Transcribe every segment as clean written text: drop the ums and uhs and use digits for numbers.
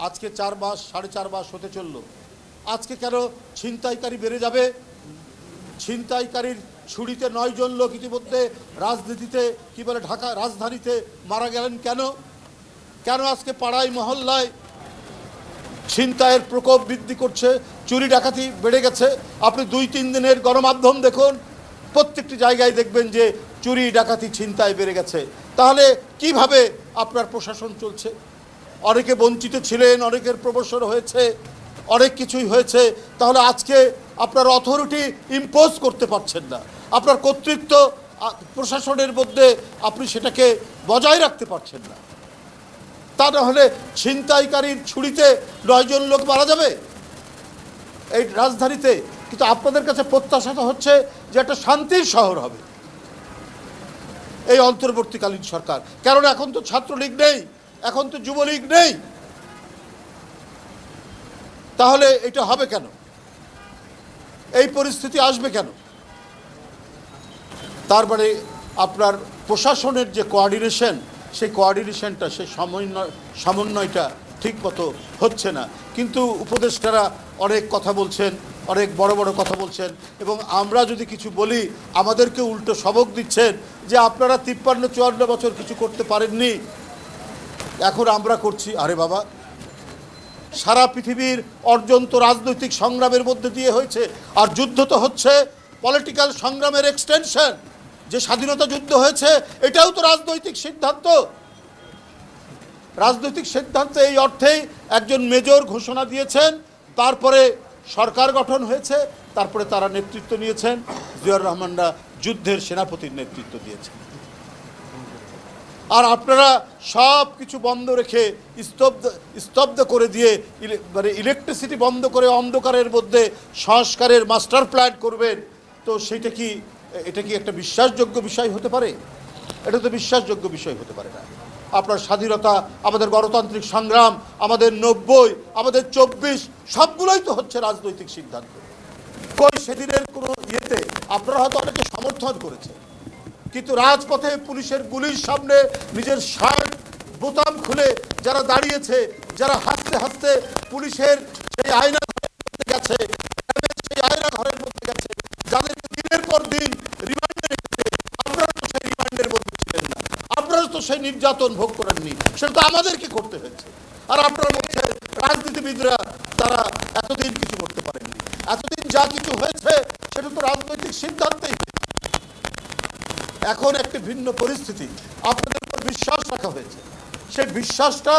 আজকে 4 মাস 4.5 মাস হতে চলল, আজকে কেন ছিনতাইকারী বেড়ে যাবে? ছিনতাইকারীর ছুরিতে 9 জন লোক ইতিমধ্যে রাজনীতিতে কি বলে ঢাকা রাজধানীতে মারা গেলেন কেন? কেন আজকে পাড়ায় মহল্লায় ছিনতাইয়ের প্রকোপ বৃদ্ধি করছে, চুরি ডাকাতি বেড়ে গেছে? আপনি 2-3 দিনের গণমাধ্যম দেখুন, প্রত্যেকটি জায়গায় দেখবেন যে চুরি ডাকাতি ছিনতাই বেড়ে গেছে। তাহলে কিভাবে আপনার প্রশাসন চলছে? অনেকে বঞ্চিত ছিলেন, অনেকের প্রমোশন হয়েছে, অনেক কিছুই হয়েছে, তাহলে আজকে আপনার অথরিটি ইম্পোজ করতে পারছেন না, আপনার কর্তৃত্ব প্রশাসনের মধ্যে আপনি সেটাকে বজায় রাখতে পারছেন না। তা না হলে ছিনতাইকারীর ছুরিতে 9 জন লোক মারা যাবে এই রাজধানীতে। কিন্তু আপনাদের কাছে প্রত্যাশা হচ্ছে যে একটা শান্তির শহর হবে এই অন্তর্বর্তীকালীন সরকার। কারণ এখন তো ছাত্রলীগ নেই, এখন তো যুবলীগ নেই, তাহলে এটা হবে কেন? এই পরিস্থিতি আসবে কেন? তারপরে আপনার প্রশাসনের যে কোঅর্ডিনেশন, সেই কোঅর্ডিনেশনটা, সেই সমন্বয়টা ঠিক মতো হচ্ছে না। কিন্তু উপদেষ্টারা অনেক কথা বলছেন, অনেক বড় বড় কথা বলছেন, এবং আমরা যদি কিছু বলি আমাদেরকে উল্টো সবক দিচ্ছেন যে আপনারা 53-54 বছর কিছু করতে পারেননি, এখন আমরা করছি। আরে বাবা, সারা পৃথিবীর অর্জন তো রাজনৈতিক সংগ্রামের মধ্যে দিয়ে হয়েছে, আর যুদ্ধ তো হচ্ছে পলিটিক্যাল সংগ্রামের এক্সটেনশন। যে স্বাধীনতা যুদ্ধ হয়েছে এটাও তো রাজনৈতিক সিদ্ধান্ত। রাজনৈতিক সিদ্ধান্ত এই অর্থেই একজন মেজর ঘোষণা দিয়েছেন, তারপরে সরকার গঠন হয়েছে, তারপরে তারা নেতৃত্ব নিয়েছেন, জিয়াউর রহমানরা যুদ্ধের সেনাপতির নেতৃত্ব দিয়েছেন। আর আপনারা সব কিছু বন্ধ রেখে স্তব্ধ করে দিয়ে মানে ইলেকট্রিসিটি বন্ধ করে অন্ধকারের মধ্যে সংস্কারের মাস্টার প্ল্যান করবেন, তো এটা কি একটা বিশ্বাসযোগ্য বিষয় হতে পারে? এটা তো বিশ্বাসযোগ্য বিষয় হতে পারে না। আপনার স্বাধীনতা, আমাদের গণতান্ত্রিক সংগ্রাম, আমাদের 90, আমাদের 24, সবগুলোই তো হচ্ছে রাজনৈতিক সিদ্ধান্ত। কই সেদিনের কোনো ইয়েতে আপনারা হয়তো অনেকে সমর্থন করেছে, কিন্তু রাজপথে পুলিশের গুলির সামনে নিজের শার্ট বোতাম খুলে যারা দাঁড়িয়েছে, যারা হাসতে হাসতে পুলিশের সেই আয়না গেছে, সেই আয়না ঘরের মধ্যে গেছে, যাদেরকে দিনের পর দিন রিমান্ডে রেখেছে, আপনারা তো সেই রিমান্ডের মধ্যে ছিলেন না, আপনারা তো সেই নির্যাতন ভোগ করেননি, সেটা তো আমাদেরকে করতে হয়েছে। আর আপনারা বলছেন রাজনীতিবিদরা তারা এতদিন কিছু করতে পারেননি। এতদিন যা কিছু হয়েছে সেটা তো রাজনৈতিক সিদ্ধান্তেই। এখন একটি ভিন্ন পরিস্থিতি, আপনাদের উপর বিশ্বাস রাখা হয়েছে, সেই বিশ্বাসটা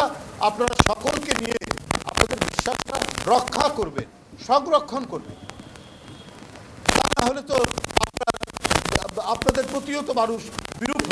আপনারা সকলকে নিয়ে আপনাদের বিশ্বাসটা রক্ষা করবেন, সংরক্ষণ করবেন। তা না হলে তো আপনাদের প্রতিও তো মানুষ বিরূপ